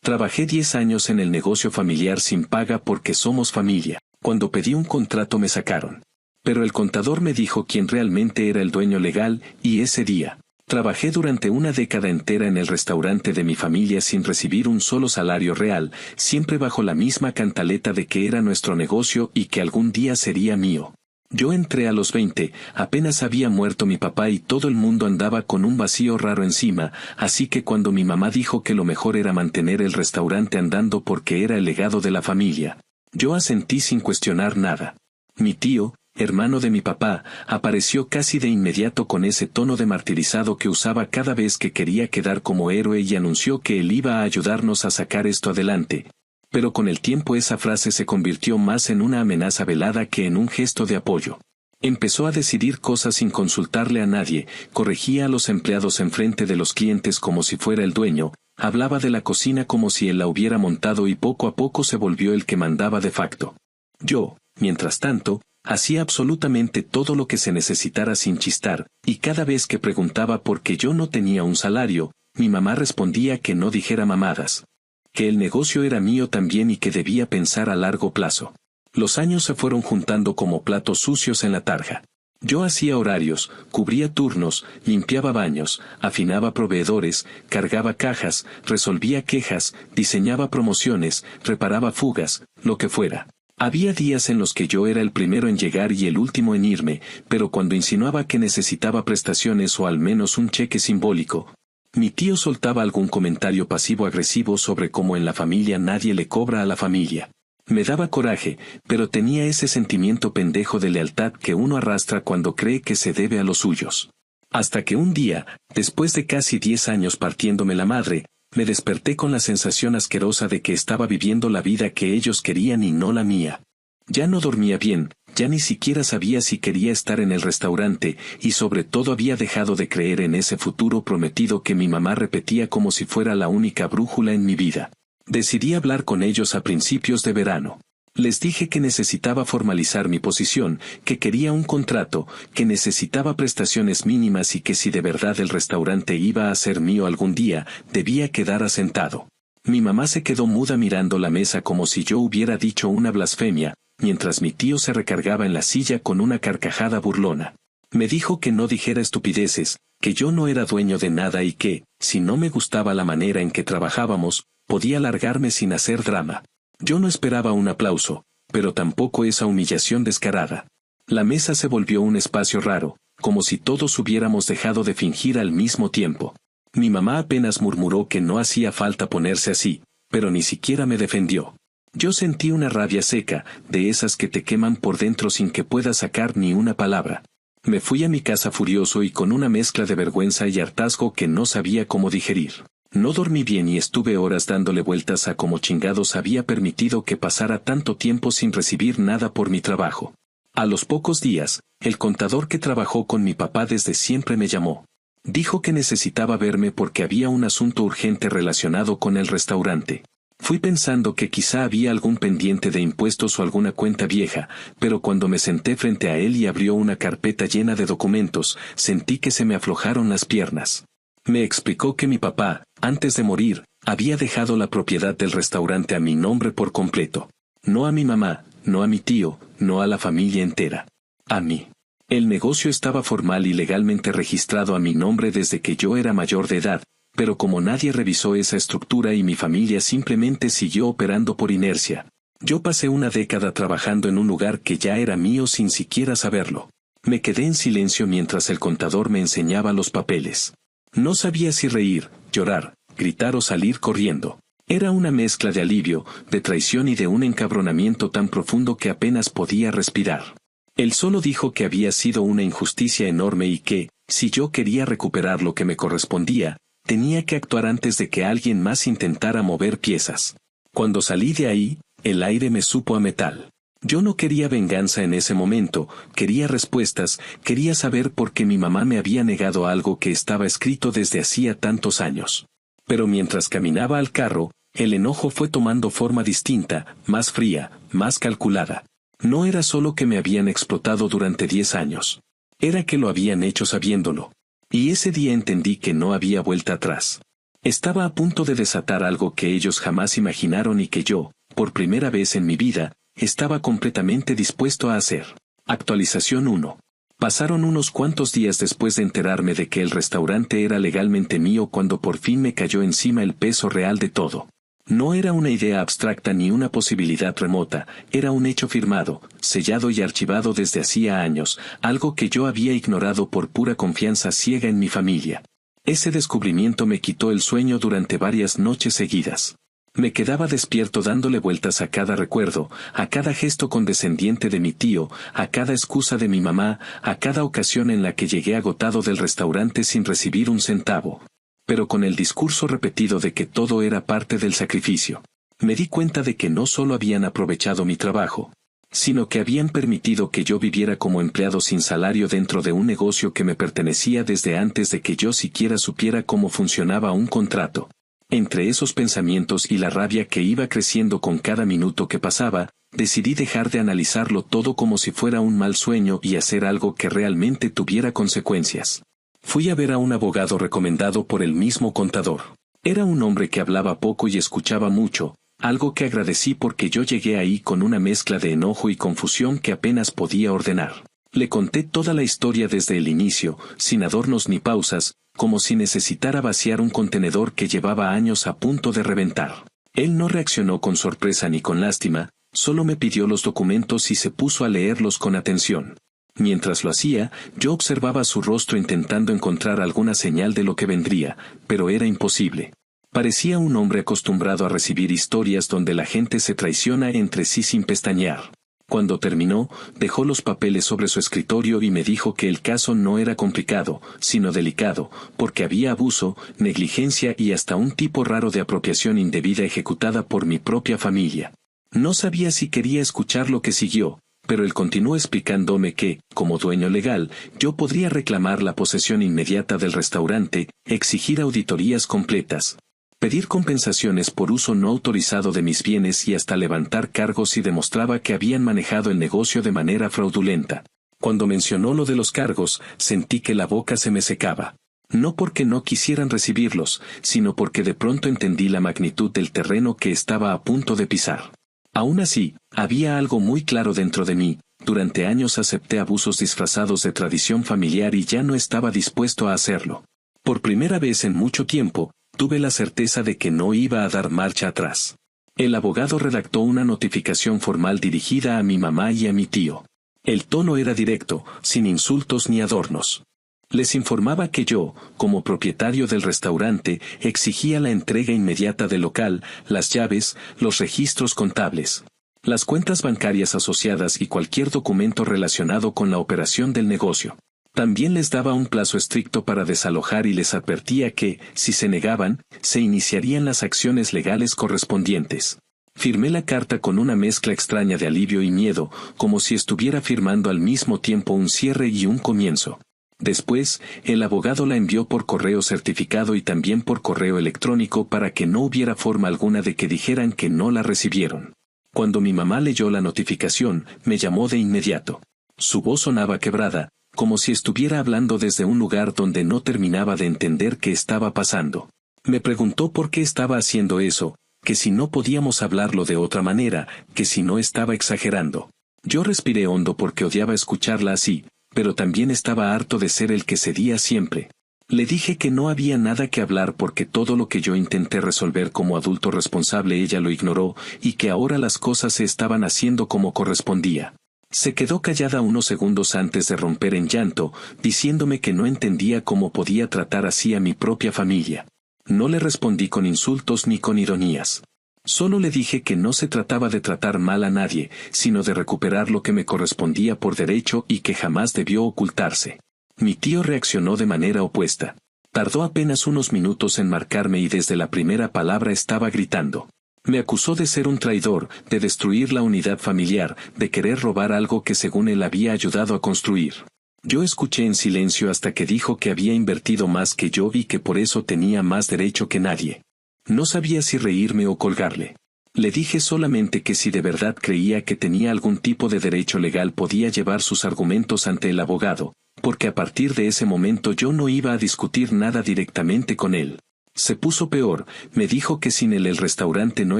Trabajé 10 años en el negocio familiar sin paga porque somos familia. Cuando pedí un contrato me sacaron. Pero el contador me dijo quién realmente era el dueño legal, y ese día, trabajé durante una década entera en el restaurante de mi familia sin recibir un solo salario real, siempre bajo la misma cantaleta de que era nuestro negocio y que algún día sería mío. Yo entré a los 20, apenas había muerto mi papá y todo el mundo andaba con un vacío raro encima, así que cuando mi mamá dijo que lo mejor era mantener el restaurante andando porque era el legado de la familia, yo asentí sin cuestionar nada. Mi tío, hermano de mi papá, apareció casi de inmediato con ese tono de martirizado que usaba cada vez que quería quedar como héroe y anunció que él iba a ayudarnos a sacar esto adelante. Pero con el tiempo esa frase se convirtió más en una amenaza velada que en un gesto de apoyo. Empezó a decidir cosas sin consultarle a nadie, corregía a los empleados enfrente de los clientes como si fuera el dueño, hablaba de la cocina como si él la hubiera montado y poco a poco se volvió el que mandaba de facto. Yo, mientras tanto, hacía absolutamente todo lo que se necesitara sin chistar, y cada vez que preguntaba por qué yo no tenía un salario, mi mamá respondía que no dijera mamadas. Que el negocio era mío también y que debía pensar a largo plazo. Los años se fueron juntando como platos sucios en la tarja. Yo hacía horarios, cubría turnos, limpiaba baños, afinaba proveedores, cargaba cajas, resolvía quejas, diseñaba promociones, reparaba fugas, lo que fuera. Había días en los que yo era el primero en llegar y el último en irme, pero cuando insinuaba que necesitaba prestaciones o al menos un cheque simbólico, mi tío soltaba algún comentario pasivo-agresivo sobre cómo en la familia nadie le cobra a la familia. Me daba coraje, pero tenía ese sentimiento pendejo de lealtad que uno arrastra cuando cree que se debe a los suyos. Hasta que un día, después de casi 10 años partiéndome la madre, me desperté con la sensación asquerosa de que estaba viviendo la vida que ellos querían y no la mía. Ya no dormía bien, ya ni siquiera sabía si quería estar en el restaurante, y sobre todo había dejado de creer en ese futuro prometido que mi mamá repetía como si fuera la única brújula en mi vida. Decidí hablar con ellos a principios de verano. Les dije que necesitaba formalizar mi posición, que quería un contrato, que necesitaba prestaciones mínimas y que si de verdad el restaurante iba a ser mío algún día, debía quedar asentado. Mi mamá se quedó muda mirando la mesa como si yo hubiera dicho una blasfemia, mientras mi tío se recargaba en la silla con una carcajada burlona. Me dijo que no dijera estupideces, que yo no era dueño de nada y que, si no me gustaba la manera en que trabajábamos, podía largarme sin hacer drama. Yo no esperaba un aplauso, pero tampoco esa humillación descarada. La mesa se volvió un espacio raro, como si todos hubiéramos dejado de fingir al mismo tiempo. Mi mamá apenas murmuró que no hacía falta ponerse así, pero ni siquiera me defendió. Yo sentí una rabia seca, de esas que te queman por dentro sin que puedas sacar ni una palabra. Me fui a mi casa furioso y con una mezcla de vergüenza y hartazgo que no sabía cómo digerir. No dormí bien y estuve horas dándole vueltas a cómo chingados había permitido que pasara tanto tiempo sin recibir nada por mi trabajo. A los pocos días, el contador que trabajó con mi papá desde siempre me llamó. Dijo que necesitaba verme porque había un asunto urgente relacionado con el restaurante. Fui pensando que quizá había algún pendiente de impuestos o alguna cuenta vieja, pero cuando me senté frente a él y abrió una carpeta llena de documentos, sentí que se me aflojaron las piernas. Me explicó que mi papá, antes de morir, había dejado la propiedad del restaurante a mi nombre por completo. No a mi mamá, no a mi tío, no a la familia entera. A mí. El negocio estaba formal y legalmente registrado a mi nombre desde que yo era mayor de edad, pero como nadie revisó esa estructura y mi familia simplemente siguió operando por inercia, yo pasé una década trabajando en un lugar que ya era mío sin siquiera saberlo. Me quedé en silencio mientras el contador me enseñaba los papeles. No sabía si reír, llorar, gritar o salir corriendo. Era una mezcla de alivio, de traición y de un encabronamiento tan profundo que apenas podía respirar. Él solo dijo que había sido una injusticia enorme y que, si yo quería recuperar lo que me correspondía, tenía que actuar antes de que alguien más intentara mover piezas. Cuando salí de ahí, el aire me supo a metal. Yo no quería venganza en ese momento, quería respuestas, quería saber por qué mi mamá me había negado algo que estaba escrito desde hacía tantos años. Pero mientras caminaba al carro, el enojo fue tomando forma distinta, más fría, más calculada. No era solo que me habían explotado durante 10 años. Era que lo habían hecho sabiéndolo. Y ese día entendí que no había vuelta atrás. Estaba a punto de desatar algo que ellos jamás imaginaron y que yo, por primera vez en mi vida, estaba completamente dispuesto a hacer. Actualización 1. Pasaron unos cuantos días después de enterarme de que el restaurante era legalmente mío cuando por fin me cayó encima el peso real de todo. No era una idea abstracta ni una posibilidad remota, era un hecho firmado, sellado y archivado desde hacía años, algo que yo había ignorado por pura confianza ciega en mi familia. Ese descubrimiento me quitó el sueño durante varias noches seguidas. Me quedaba despierto dándole vueltas a cada recuerdo, a cada gesto condescendiente de mi tío, a cada excusa de mi mamá, a cada ocasión en la que llegué agotado del restaurante sin recibir un centavo. Pero con el discurso repetido de que todo era parte del sacrificio. Me di cuenta de que no solo habían aprovechado mi trabajo, sino que habían permitido que yo viviera como empleado sin salario dentro de un negocio que me pertenecía desde antes de que yo siquiera supiera cómo funcionaba un contrato. Entre esos pensamientos y la rabia que iba creciendo con cada minuto que pasaba, decidí dejar de analizarlo todo como si fuera un mal sueño y hacer algo que realmente tuviera consecuencias. Fui a ver a un abogado recomendado por el mismo contador. Era un hombre que hablaba poco y escuchaba mucho, algo que agradecí porque yo llegué ahí con una mezcla de enojo y confusión que apenas podía ordenar. Le conté toda la historia desde el inicio, sin adornos ni pausas, como si necesitara vaciar un contenedor que llevaba años a punto de reventar. Él no reaccionó con sorpresa ni con lástima, solo me pidió los documentos y se puso a leerlos con atención. Mientras lo hacía, yo observaba su rostro intentando encontrar alguna señal de lo que vendría, pero era imposible. Parecía un hombre acostumbrado a recibir historias donde la gente se traiciona entre sí sin pestañear. Cuando terminó, dejó los papeles sobre su escritorio y me dijo que el caso no era complicado, sino delicado, porque había abuso, negligencia y hasta un tipo raro de apropiación indebida ejecutada por mi propia familia. No sabía si quería escuchar lo que siguió, pero él continuó explicándome que, como dueño legal, yo podría reclamar la posesión inmediata del restaurante, exigir auditorías completas, pedir compensaciones por uso no autorizado de mis bienes y hasta levantar cargos si demostraba que habían manejado el negocio de manera fraudulenta. Cuando mencionó lo de los cargos, sentí que la boca se me secaba. No porque no quisieran recibirlos, sino porque de pronto entendí la magnitud del terreno que estaba a punto de pisar. Aún así, había algo muy claro dentro de mí. Durante años acepté abusos disfrazados de tradición familiar y ya no estaba dispuesto a hacerlo. Por primera vez en mucho tiempo, tuve la certeza de que no iba a dar marcha atrás. El abogado redactó una notificación formal dirigida a mi mamá y a mi tío. El tono era directo, sin insultos ni adornos. Les informaba que yo, como propietario del restaurante, exigía la entrega inmediata del local, las llaves, los registros contables, las cuentas bancarias asociadas y cualquier documento relacionado con la operación del negocio. También les daba un plazo estricto para desalojar y les advertía que, si se negaban, se iniciarían las acciones legales correspondientes. Firmé la carta con una mezcla extraña de alivio y miedo, como si estuviera firmando al mismo tiempo un cierre y un comienzo. Después, el abogado la envió por correo certificado y también por correo electrónico para que no hubiera forma alguna de que dijeran que no la recibieron. Cuando mi mamá leyó la notificación, me llamó de inmediato. Su voz sonaba quebrada, como si estuviera hablando desde un lugar donde no terminaba de entender qué estaba pasando. Me preguntó por qué estaba haciendo eso, que si no podíamos hablarlo de otra manera, que si no estaba exagerando. Yo respiré hondo porque odiaba escucharla así, pero también estaba harto de ser el que cedía siempre. Le dije que no había nada que hablar porque todo lo que yo intenté resolver como adulto responsable ella lo ignoró, y que ahora las cosas se estaban haciendo como correspondía. Se quedó callada unos segundos antes de romper en llanto, diciéndome que no entendía cómo podía tratar así a mi propia familia. No le respondí con insultos ni con ironías. Solo le dije que no se trataba de tratar mal a nadie, sino de recuperar lo que me correspondía por derecho y que jamás debió ocultarse. Mi tío reaccionó de manera opuesta. Tardó apenas unos minutos en marcarme y desde la primera palabra estaba gritando. Me acusó de ser un traidor, de destruir la unidad familiar, de querer robar algo que según él había ayudado a construir. Yo escuché en silencio hasta que dijo que había invertido más que yo y que por eso tenía más derecho que nadie. No sabía si reírme o colgarle. Le dije solamente que si de verdad creía que tenía algún tipo de derecho legal podía llevar sus argumentos ante el abogado, porque a partir de ese momento yo no iba a discutir nada directamente con él. Se puso peor, me dijo que sin él el restaurante no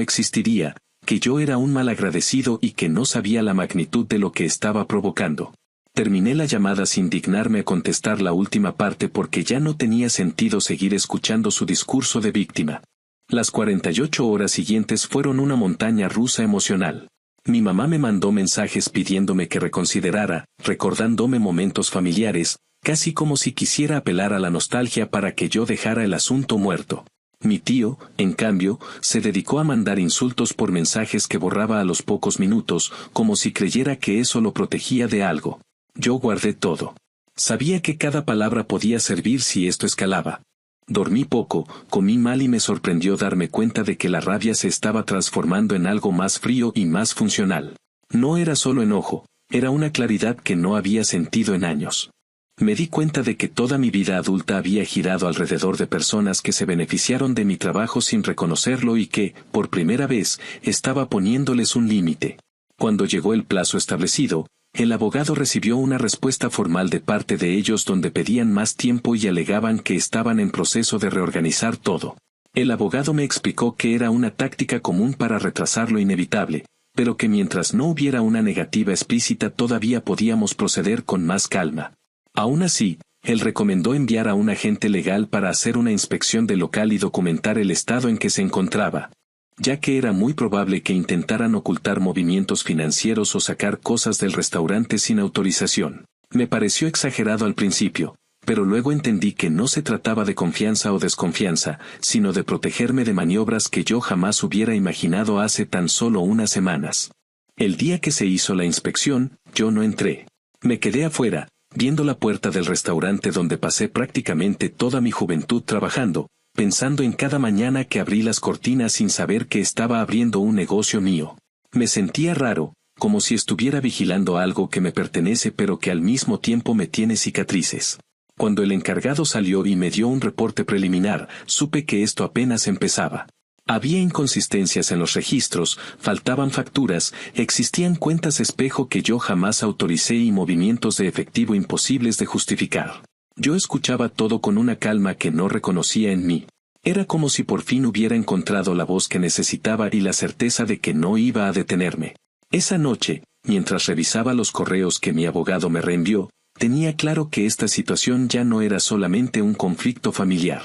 existiría, que yo era un malagradecido y que no sabía la magnitud de lo que estaba provocando. Terminé la llamada sin dignarme a contestar la última parte porque ya no tenía sentido seguir escuchando su discurso de víctima. Las 48 horas siguientes fueron una montaña rusa emocional. Mi mamá me mandó mensajes pidiéndome que reconsiderara, recordándome momentos familiares, casi como si quisiera apelar a la nostalgia para que yo dejara el asunto muerto. Mi tío, en cambio, se dedicó a mandar insultos por mensajes que borraba a los pocos minutos, como si creyera que eso lo protegía de algo. Yo guardé todo. Sabía que cada palabra podía servir si esto escalaba. Dormí poco, comí mal y me sorprendió darme cuenta de que la rabia se estaba transformando en algo más frío y más funcional. No era solo enojo, era una claridad que no había sentido en años. Me di cuenta de que toda mi vida adulta había girado alrededor de personas que se beneficiaron de mi trabajo sin reconocerlo y que, por primera vez, estaba poniéndoles un límite. Cuando llegó el plazo establecido, el abogado recibió una respuesta formal de parte de ellos donde pedían más tiempo y alegaban que estaban en proceso de reorganizar todo. El abogado me explicó que era una táctica común para retrasar lo inevitable, pero que mientras no hubiera una negativa explícita todavía podíamos proceder con más calma. Aún así, él recomendó enviar a un agente legal para hacer una inspección del local y documentar el estado en que se encontraba, ya que era muy probable que intentaran ocultar movimientos financieros o sacar cosas del restaurante sin autorización. Me pareció exagerado al principio, pero luego entendí que no se trataba de confianza o desconfianza, sino de protegerme de maniobras que yo jamás hubiera imaginado hace tan solo unas semanas. El día que se hizo la inspección, yo no entré. Me quedé afuera, viendo la puerta del restaurante donde pasé prácticamente toda mi juventud trabajando, pensando en cada mañana que abrí las cortinas sin saber que estaba abriendo un negocio mío. Me sentía raro, como si estuviera vigilando algo que me pertenece pero que al mismo tiempo me tiene cicatrices. Cuando el encargado salió y me dio un reporte preliminar, supe que esto apenas empezaba. Había inconsistencias en los registros, faltaban facturas, existían cuentas espejo que yo jamás autoricé y movimientos de efectivo imposibles de justificar. Yo escuchaba todo con una calma que no reconocía en mí. Era como si por fin hubiera encontrado la voz que necesitaba y la certeza de que no iba a detenerme. Esa noche, mientras revisaba los correos que mi abogado me reenvió, tenía claro que esta situación ya no era solamente un conflicto familiar.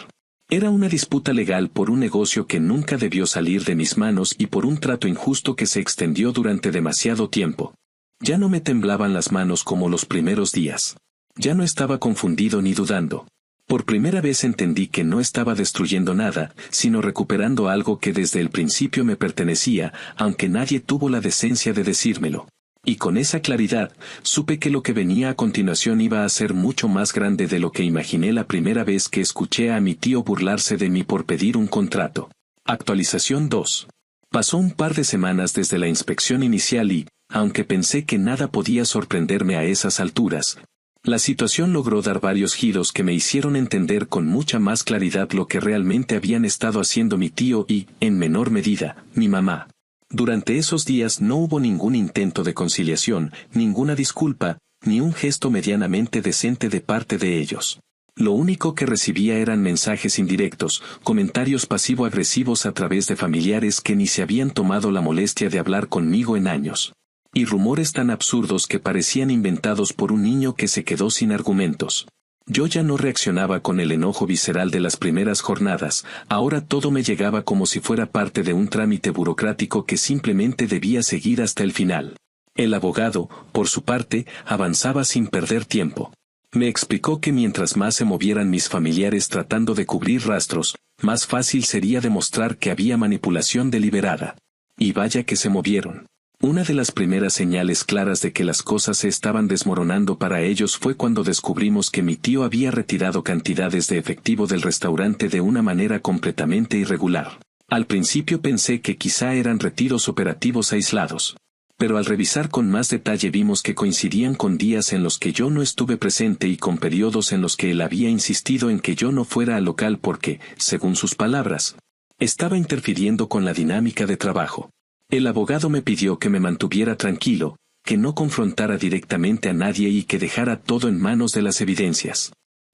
Era una disputa legal por un negocio que nunca debió salir de mis manos y por un trato injusto que se extendió durante demasiado tiempo. Ya no me temblaban las manos como los primeros días. Ya no estaba confundido ni dudando. Por primera vez entendí que no estaba destruyendo nada, sino recuperando algo que desde el principio me pertenecía, aunque nadie tuvo la decencia de decírmelo. Y con esa claridad, supe que lo que venía a continuación iba a ser mucho más grande de lo que imaginé la primera vez que escuché a mi tío burlarse de mí por pedir un contrato. Actualización 2. Pasó un par de semanas desde la inspección inicial y, aunque pensé que nada podía sorprenderme a esas alturas, la situación logró dar varios giros que me hicieron entender con mucha más claridad lo que realmente habían estado haciendo mi tío y, en menor medida, mi mamá. Durante esos días no hubo ningún intento de conciliación, ninguna disculpa, ni un gesto medianamente decente de parte de ellos. Lo único que recibía eran mensajes indirectos, comentarios pasivo-agresivos a través de familiares que ni se habían tomado la molestia de hablar conmigo en años. Y rumores tan absurdos que parecían inventados por un niño que se quedó sin argumentos. Yo ya no reaccionaba con el enojo visceral de las primeras jornadas, ahora todo me llegaba como si fuera parte de un trámite burocrático que simplemente debía seguir hasta el final. El abogado, por su parte, avanzaba sin perder tiempo. Me explicó que mientras más se movieran mis familiares tratando de cubrir rastros, más fácil sería demostrar que había manipulación deliberada. Y vaya que se movieron. Una de las primeras señales claras de que las cosas se estaban desmoronando para ellos fue cuando descubrimos que mi tío había retirado cantidades de efectivo del restaurante de una manera completamente irregular. Al principio pensé que quizá eran retiros operativos aislados. Pero al revisar con más detalle vimos que coincidían con días en los que yo no estuve presente y con periodos en los que él había insistido en que yo no fuera al local porque, según sus palabras, estaba interfiriendo con la dinámica de trabajo. El abogado me pidió que me mantuviera tranquilo, que no confrontara directamente a nadie y que dejara todo en manos de las evidencias.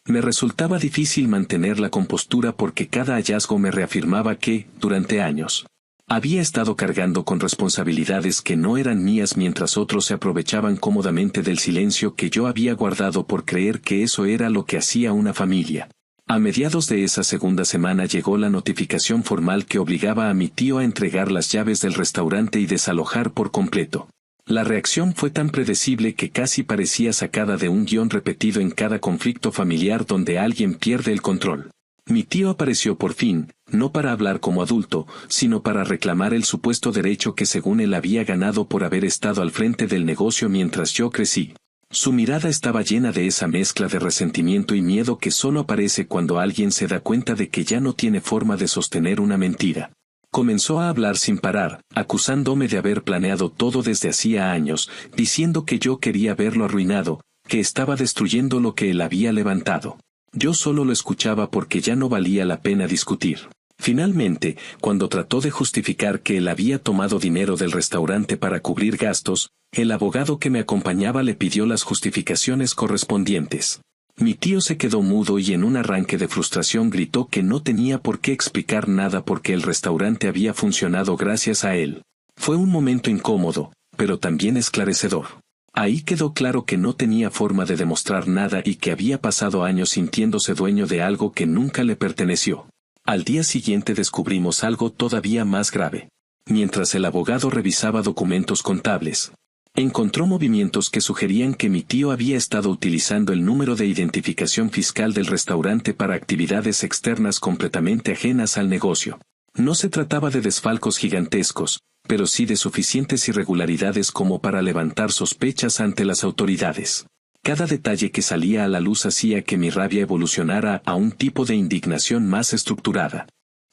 Me resultaba difícil mantener la compostura porque cada hallazgo me reafirmaba que, durante años, había estado cargando con responsabilidades que no eran mías mientras otros se aprovechaban cómodamente del silencio que yo había guardado por creer que eso era lo que hacía una familia. A mediados de esa segunda semana llegó la notificación formal que obligaba a mi tío a entregar las llaves del restaurante y desalojar por completo. La reacción fue tan predecible que casi parecía sacada de un guión repetido en cada conflicto familiar donde alguien pierde el control. Mi tío apareció por fin, no para hablar como adulto, sino para reclamar el supuesto derecho que según él había ganado por haber estado al frente del negocio mientras yo crecí. Su mirada estaba llena de esa mezcla de resentimiento y miedo que solo aparece cuando alguien se da cuenta de que ya no tiene forma de sostener una mentira. Comenzó a hablar sin parar, acusándome de haber planeado todo desde hacía años, diciendo que yo quería verlo arruinado, que estaba destruyendo lo que él había levantado. Yo solo lo escuchaba porque ya no valía la pena discutir. Finalmente, cuando trató de justificar que él había tomado dinero del restaurante para cubrir gastos, el abogado que me acompañaba le pidió las justificaciones correspondientes. Mi tío se quedó mudo y en un arranque de frustración gritó que no tenía por qué explicar nada porque el restaurante había funcionado gracias a él. Fue un momento incómodo, pero también esclarecedor. Ahí quedó claro que no tenía forma de demostrar nada y que había pasado años sintiéndose dueño de algo que nunca le perteneció. Al día siguiente descubrimos algo todavía más grave. Mientras el abogado revisaba documentos contables, encontró movimientos que sugerían que mi tío había estado utilizando el número de identificación fiscal del restaurante para actividades externas completamente ajenas al negocio. No se trataba de desfalcos gigantescos, pero sí de suficientes irregularidades como para levantar sospechas ante las autoridades. Cada detalle que salía a la luz hacía que mi rabia evolucionara a un tipo de indignación más estructurada.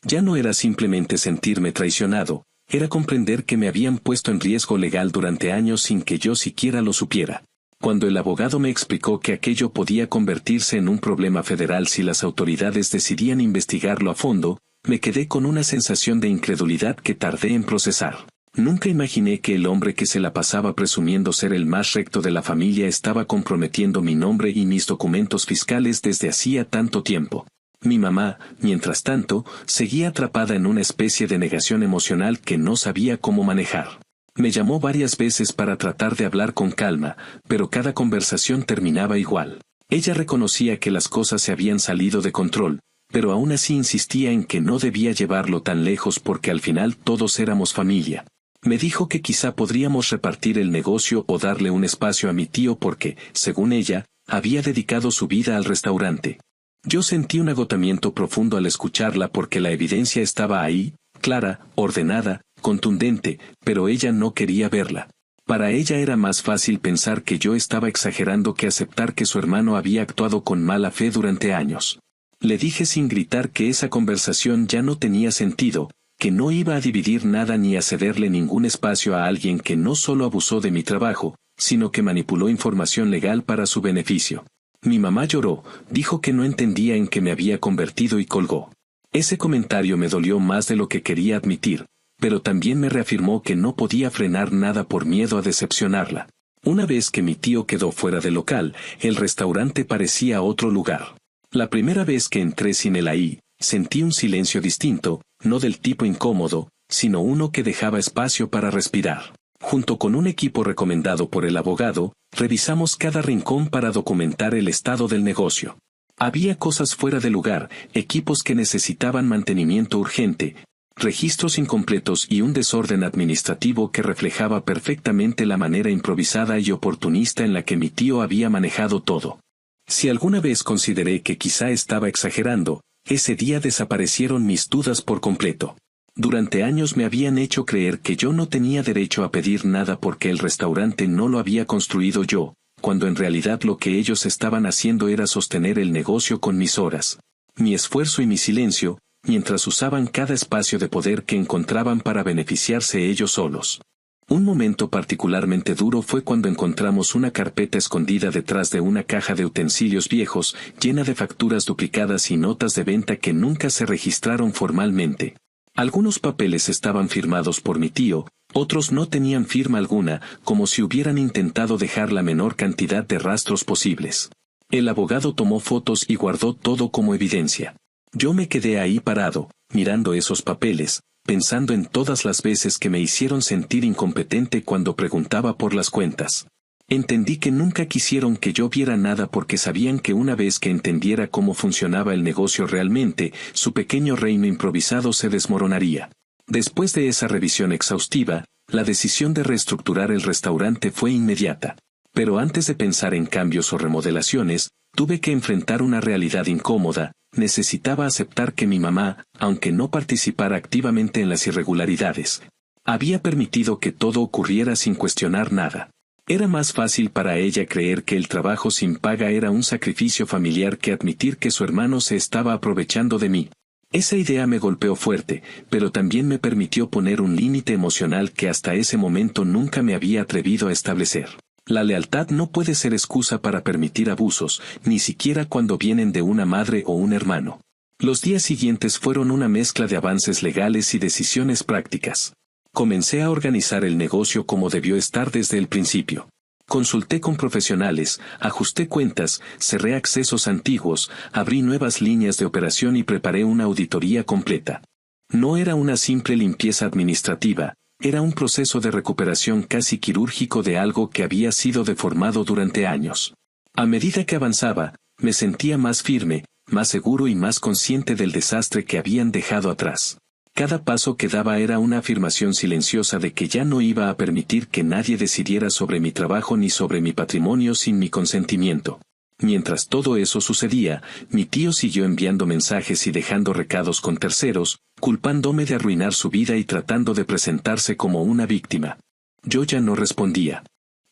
Ya no era simplemente sentirme traicionado, era comprender que me habían puesto en riesgo legal durante años sin que yo siquiera lo supiera. Cuando el abogado me explicó que aquello podía convertirse en un problema federal si las autoridades decidían investigarlo a fondo, me quedé con una sensación de incredulidad que tardé en procesar. Nunca imaginé que el hombre que se la pasaba presumiendo ser el más recto de la familia estaba comprometiendo mi nombre y mis documentos fiscales desde hacía tanto tiempo. Mi mamá, mientras tanto, seguía atrapada en una especie de negación emocional que no sabía cómo manejar. Me llamó varias veces para tratar de hablar con calma, pero cada conversación terminaba igual. Ella reconocía que las cosas se habían salido de control, pero aún así insistía en que no debía llevarlo tan lejos porque al final todos éramos familia. Me dijo que quizá podríamos repartir el negocio o darle un espacio a mi tío porque, según ella, había dedicado su vida al restaurante. Yo sentí un agotamiento profundo al escucharla porque la evidencia estaba ahí, clara, ordenada, contundente, pero ella no quería verla. Para ella era más fácil pensar que yo estaba exagerando que aceptar que su hermano había actuado con mala fe durante años. Le dije sin gritar que esa conversación ya no tenía sentido, que no iba a dividir nada ni a cederle ningún espacio a alguien que no solo abusó de mi trabajo, sino que manipuló información legal para su beneficio. Mi mamá lloró, dijo que no entendía en qué me había convertido y colgó. Ese comentario me dolió más de lo que quería admitir, pero también me reafirmó que no podía frenar nada por miedo a decepcionarla. Una vez que mi tío quedó fuera del local, el restaurante parecía otro lugar. La primera vez que entré sin él ahí, sentí un silencio distinto, no del tipo incómodo, sino uno que dejaba espacio para respirar. Junto con un equipo recomendado por el abogado, revisamos cada rincón para documentar el estado del negocio. Había cosas fuera de lugar, equipos que necesitaban mantenimiento urgente, registros incompletos y un desorden administrativo que reflejaba perfectamente la manera improvisada y oportunista en la que mi tío había manejado todo. Si alguna vez consideré que quizá estaba exagerando, ese día desaparecieron mis dudas por completo. Durante años me habían hecho creer que yo no tenía derecho a pedir nada porque el restaurante no lo había construido yo, cuando en realidad lo que ellos estaban haciendo era sostener el negocio con mis horas, mi esfuerzo y mi silencio, mientras usaban cada espacio de poder que encontraban para beneficiarse ellos solos. Un momento particularmente duro fue cuando encontramos una carpeta escondida detrás de una caja de utensilios viejos, llena de facturas duplicadas y notas de venta que nunca se registraron formalmente. Algunos papeles estaban firmados por mi tío, otros no tenían firma alguna, como si hubieran intentado dejar la menor cantidad de rastros posibles. El abogado tomó fotos y guardó todo como evidencia. Yo me quedé ahí parado, mirando esos papeles, pensando en todas las veces que me hicieron sentir incompetente cuando preguntaba por las cuentas. Entendí que nunca quisieron que yo viera nada porque sabían que una vez que entendiera cómo funcionaba el negocio realmente, su pequeño reino improvisado se desmoronaría. Después de esa revisión exhaustiva, la decisión de reestructurar el restaurante fue inmediata. Pero antes de pensar en cambios o remodelaciones, tuve que enfrentar una realidad incómoda. Necesitaba aceptar que mi mamá, aunque no participara activamente en las irregularidades, había permitido que todo ocurriera sin cuestionar nada. Era más fácil para ella creer que el trabajo sin paga era un sacrificio familiar que admitir que su hermano se estaba aprovechando de mí. Esa idea me golpeó fuerte, pero también me permitió poner un límite emocional que hasta ese momento nunca me había atrevido a establecer. La lealtad no puede ser excusa para permitir abusos, ni siquiera cuando vienen de una madre o un hermano. Los días siguientes fueron una mezcla de avances legales y decisiones prácticas. Comencé a organizar el negocio como debió estar desde el principio. Consulté con profesionales, ajusté cuentas, cerré accesos antiguos, abrí nuevas líneas de operación y preparé una auditoría completa. No era una simple limpieza administrativa, era un proceso de recuperación casi quirúrgico de algo que había sido deformado durante años. A medida que avanzaba, me sentía más firme, más seguro y más consciente del desastre que habían dejado atrás. Cada paso que daba era una afirmación silenciosa de que ya no iba a permitir que nadie decidiera sobre mi trabajo ni sobre mi patrimonio sin mi consentimiento. Mientras todo eso sucedía, mi tío siguió enviando mensajes y dejando recados con terceros, culpándome de arruinar su vida y tratando de presentarse como una víctima. Yo ya no respondía.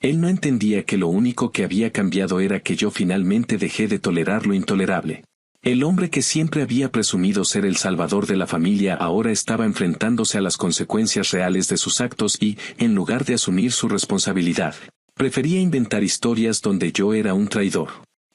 Él no entendía que lo único que había cambiado era que yo finalmente dejé de tolerar lo intolerable. El hombre que siempre había presumido ser el salvador de la familia ahora estaba enfrentándose a las consecuencias reales de sus actos y, en lugar de asumir su responsabilidad, prefería inventar historias donde yo era un traidor.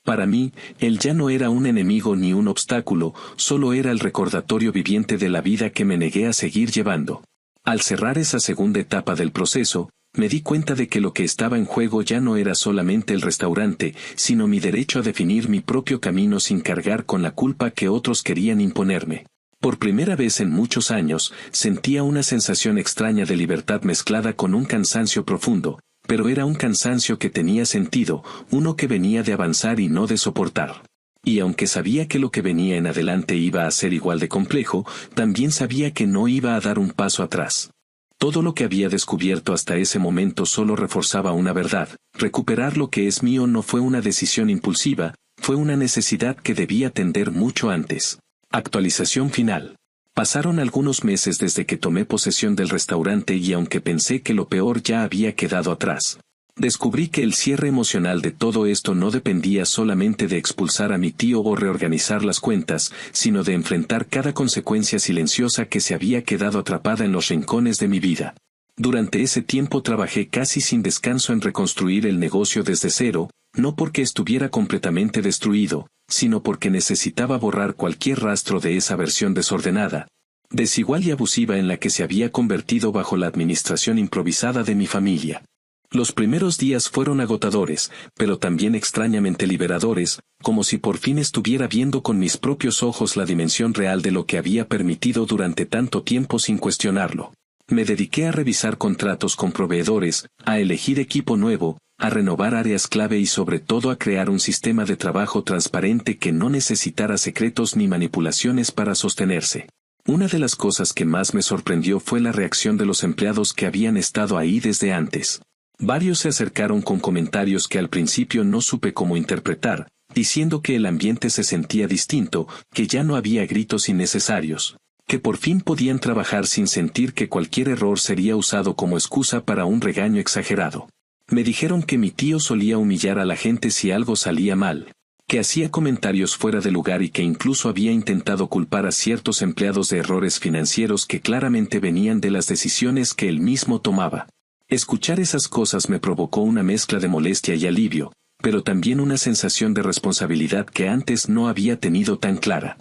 Para mí, él ya no era un enemigo ni un obstáculo, solo era el recordatorio viviente de la vida que me negué a seguir llevando. Al cerrar esa segunda etapa del proceso, me di cuenta de que lo que estaba en juego ya no era solamente el restaurante, sino mi derecho a definir mi propio camino sin cargar con la culpa que otros querían imponerme. Por primera vez en muchos años, sentía una sensación extraña de libertad mezclada con un cansancio profundo, pero era un cansancio que tenía sentido, uno que venía de avanzar y no de soportar. Y aunque sabía que lo que venía en adelante iba a ser igual de complejo, también sabía que no iba a dar un paso atrás. Todo lo que había descubierto hasta ese momento solo reforzaba una verdad: recuperar lo que es mío no fue una decisión impulsiva, fue una necesidad que debía atender mucho antes. Actualización final. Pasaron algunos meses desde que tomé posesión del restaurante y aunque pensé que lo peor ya había quedado atrás, descubrí que el cierre emocional de todo esto no dependía solamente de expulsar a mi tío o reorganizar las cuentas, sino de enfrentar cada consecuencia silenciosa que se había quedado atrapada en los rincones de mi vida. Durante ese tiempo trabajé casi sin descanso en reconstruir el negocio desde cero, no porque estuviera completamente destruido, sino porque necesitaba borrar cualquier rastro de esa versión desordenada, desigual y abusiva en la que se había convertido bajo la administración improvisada de mi familia. Los primeros días fueron agotadores, pero también extrañamente liberadores, como si por fin estuviera viendo con mis propios ojos la dimensión real de lo que había permitido durante tanto tiempo sin cuestionarlo. Me dediqué a revisar contratos con proveedores, a elegir equipo nuevo, a renovar áreas clave y sobre todo a crear un sistema de trabajo transparente que no necesitara secretos ni manipulaciones para sostenerse. Una de las cosas que más me sorprendió fue la reacción de los empleados que habían estado ahí desde antes. Varios se acercaron con comentarios que al principio no supe cómo interpretar, diciendo que el ambiente se sentía distinto, que ya no había gritos innecesarios, que por fin podían trabajar sin sentir que cualquier error sería usado como excusa para un regaño exagerado. Me dijeron que mi tío solía humillar a la gente si algo salía mal, que hacía comentarios fuera de lugar y que incluso había intentado culpar a ciertos empleados de errores financieros que claramente venían de las decisiones que él mismo tomaba. Escuchar esas cosas me provocó una mezcla de molestia y alivio, pero también una sensación de responsabilidad que antes no había tenido tan clara.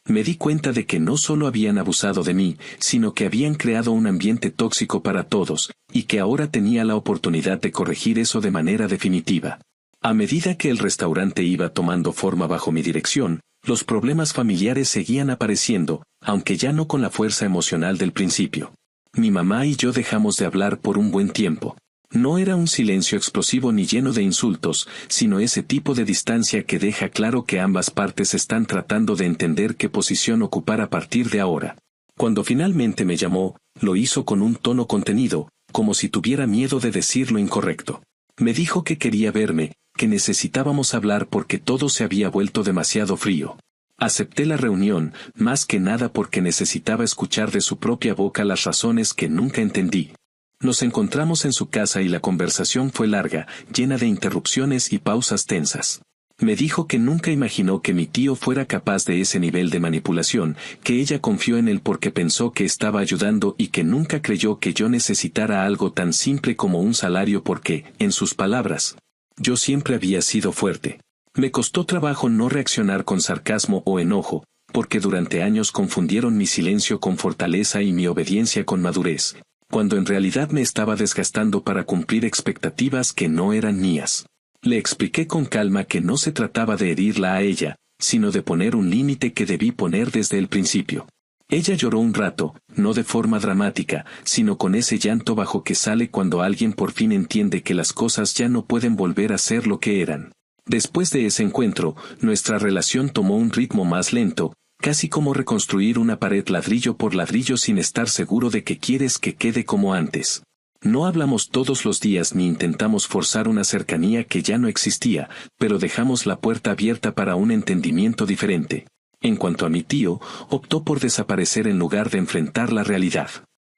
Me di cuenta de que no solo habían abusado de mí, sino que habían creado un ambiente tóxico para todos, y que ahora tenía la oportunidad de corregir eso de manera definitiva. A medida que el restaurante iba tomando forma bajo mi dirección, los problemas familiares seguían apareciendo, aunque ya no con la fuerza emocional del principio. Mi mamá y yo dejamos de hablar por un buen tiempo. No era un silencio explosivo ni lleno de insultos, sino ese tipo de distancia que deja claro que ambas partes están tratando de entender qué posición ocupar a partir de ahora. Cuando finalmente me llamó, lo hizo con un tono contenido, como si tuviera miedo de decir lo incorrecto. Me dijo que quería verme, que necesitábamos hablar porque todo se había vuelto demasiado frío. Acepté la reunión, más que nada porque necesitaba escuchar de su propia boca las razones que nunca entendí. Nos encontramos en su casa y la conversación fue larga, llena de interrupciones y pausas tensas. Me dijo que nunca imaginó que mi tío fuera capaz de ese nivel de manipulación, que ella confió en él porque pensó que estaba ayudando y que nunca creyó que yo necesitara algo tan simple como un salario porque, en sus palabras, yo siempre había sido fuerte. Me costó trabajo no reaccionar con sarcasmo o enojo, porque durante años confundieron mi silencio con fortaleza y mi obediencia con madurez, cuando en realidad me estaba desgastando para cumplir expectativas que no eran mías. Le expliqué con calma que no se trataba de herirla a ella, sino de poner un límite que debí poner desde el principio. Ella lloró un rato, no de forma dramática, sino con ese llanto bajo que sale cuando alguien por fin entiende que las cosas ya no pueden volver a ser lo que eran. Después de ese encuentro, nuestra relación tomó un ritmo más lento, casi como reconstruir una pared ladrillo por ladrillo sin estar seguro de que quieres que quede como antes. No hablamos todos los días ni intentamos forzar una cercanía que ya no existía, pero dejamos la puerta abierta para un entendimiento diferente. En cuanto a mi tío, optó por desaparecer en lugar de enfrentar la realidad.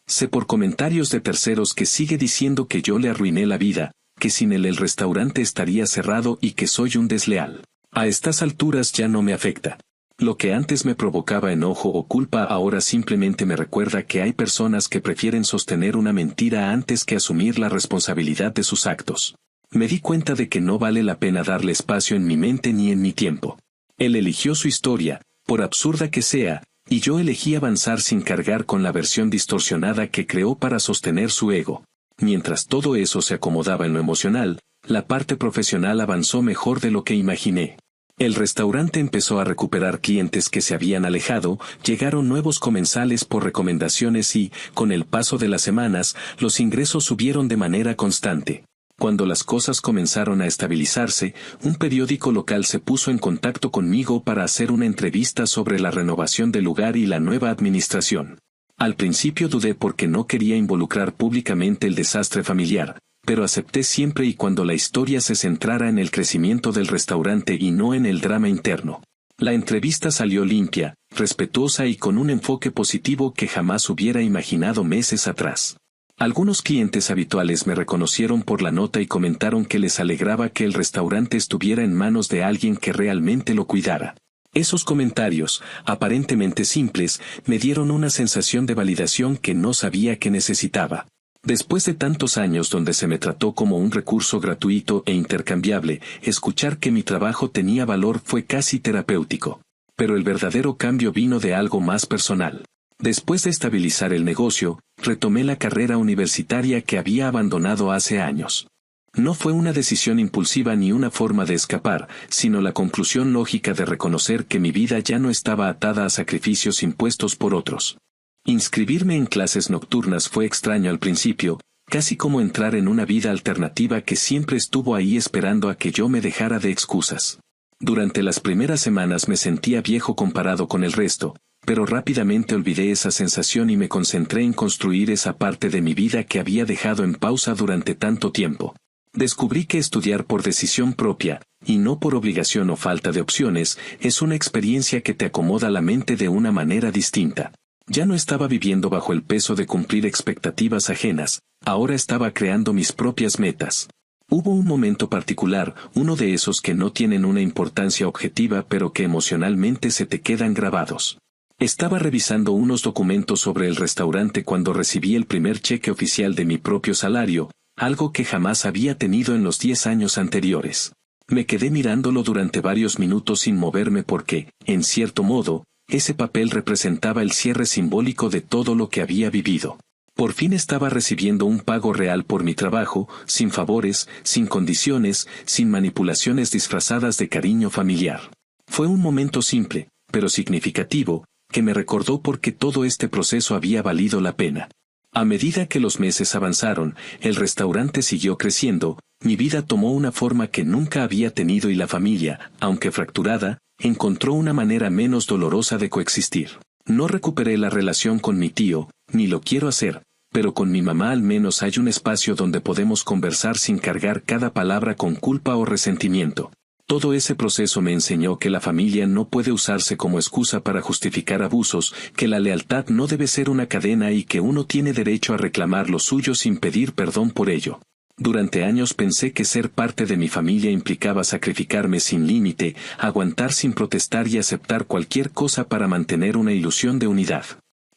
Sé por comentarios de terceros que sigue diciendo que yo le arruiné la vida, que sin él el restaurante estaría cerrado y que soy un desleal. A estas alturas ya no me afecta. Lo que antes me provocaba enojo o culpa ahora simplemente me recuerda que hay personas que prefieren sostener una mentira antes que asumir la responsabilidad de sus actos. Me di cuenta de que no vale la pena darle espacio en mi mente ni en mi tiempo. Él eligió su historia, por absurda que sea, y yo elegí avanzar sin cargar con la versión distorsionada que creó para sostener su ego. Mientras todo eso se acomodaba en lo emocional, la parte profesional avanzó mejor de lo que imaginé. El restaurante empezó a recuperar clientes que se habían alejado, llegaron nuevos comensales por recomendaciones y, con el paso de las semanas, los ingresos subieron de manera constante. Cuando las cosas comenzaron a estabilizarse, un periódico local se puso en contacto conmigo para hacer una entrevista sobre la renovación del lugar y la nueva administración. Al principio dudé porque no quería involucrar públicamente el desastre familiar, pero acepté siempre y cuando la historia se centrara en el crecimiento del restaurante y no en el drama interno. La entrevista salió limpia, respetuosa y con un enfoque positivo que jamás hubiera imaginado meses atrás. Algunos clientes habituales me reconocieron por la nota y comentaron que les alegraba que el restaurante estuviera en manos de alguien que realmente lo cuidara. Esos comentarios, aparentemente simples, me dieron una sensación de validación que no sabía que necesitaba. Después de tantos años donde se me trató como un recurso gratuito e intercambiable, escuchar que mi trabajo tenía valor fue casi terapéutico. Pero el verdadero cambio vino de algo más personal. Después de estabilizar el negocio, retomé la carrera universitaria que había abandonado hace años. No fue una decisión impulsiva ni una forma de escapar, sino la conclusión lógica de reconocer que mi vida ya no estaba atada a sacrificios impuestos por otros. Inscribirme en clases nocturnas fue extraño al principio, casi como entrar en una vida alternativa que siempre estuvo ahí esperando a que yo me dejara de excusas. Durante las primeras semanas me sentía viejo comparado con el resto, pero rápidamente olvidé esa sensación y me concentré en construir esa parte de mi vida que había dejado en pausa durante tanto tiempo. Descubrí que estudiar por decisión propia, y no por obligación o falta de opciones, es una experiencia que te acomoda la mente de una manera distinta. Ya no estaba viviendo bajo el peso de cumplir expectativas ajenas, ahora estaba creando mis propias metas. Hubo un momento particular, uno de esos que no tienen una importancia objetiva pero que emocionalmente se te quedan grabados. Estaba revisando unos documentos sobre el restaurante cuando recibí el primer cheque oficial de mi propio salario, algo que jamás había tenido en los 10 años anteriores. Me quedé mirándolo durante varios minutos sin moverme porque, en cierto modo, ese papel representaba el cierre simbólico de todo lo que había vivido. Por fin estaba recibiendo un pago real por mi trabajo, sin favores, sin condiciones, sin manipulaciones disfrazadas de cariño familiar. Fue un momento simple, pero significativo, que me recordó por qué todo este proceso había valido la pena. A medida que los meses avanzaron, el restaurante siguió creciendo, mi vida tomó una forma que nunca había tenido y la familia, aunque fracturada, encontró una manera menos dolorosa de coexistir. No recuperé la relación con mi tío, ni lo quiero hacer, pero con mi mamá al menos hay un espacio donde podemos conversar sin cargar cada palabra con culpa o resentimiento. Todo ese proceso me enseñó que la familia no puede usarse como excusa para justificar abusos, que la lealtad no debe ser una cadena y que uno tiene derecho a reclamar lo suyo sin pedir perdón por ello. Durante años pensé que ser parte de mi familia implicaba sacrificarme sin límite, aguantar sin protestar y aceptar cualquier cosa para mantener una ilusión de unidad.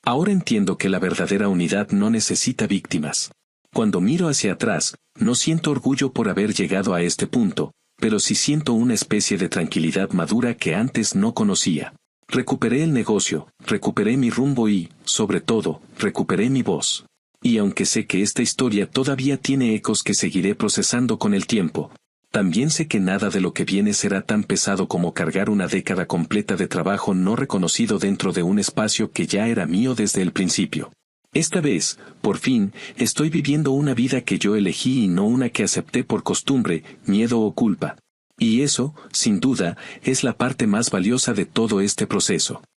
Ahora entiendo que la verdadera unidad no necesita víctimas. Cuando miro hacia atrás, no siento orgullo por haber llegado a este punto, pero sí siento una especie de tranquilidad madura que antes no conocía. Recuperé el negocio, recuperé mi rumbo y, sobre todo, recuperé mi voz. Y aunque sé que esta historia todavía tiene ecos que seguiré procesando con el tiempo, también sé que nada de lo que viene será tan pesado como cargar una década completa de trabajo no reconocido dentro de un espacio que ya era mío desde el principio. Esta vez, por fin, estoy viviendo una vida que yo elegí y no una que acepté por costumbre, miedo o culpa. Y eso, sin duda, es la parte más valiosa de todo este proceso.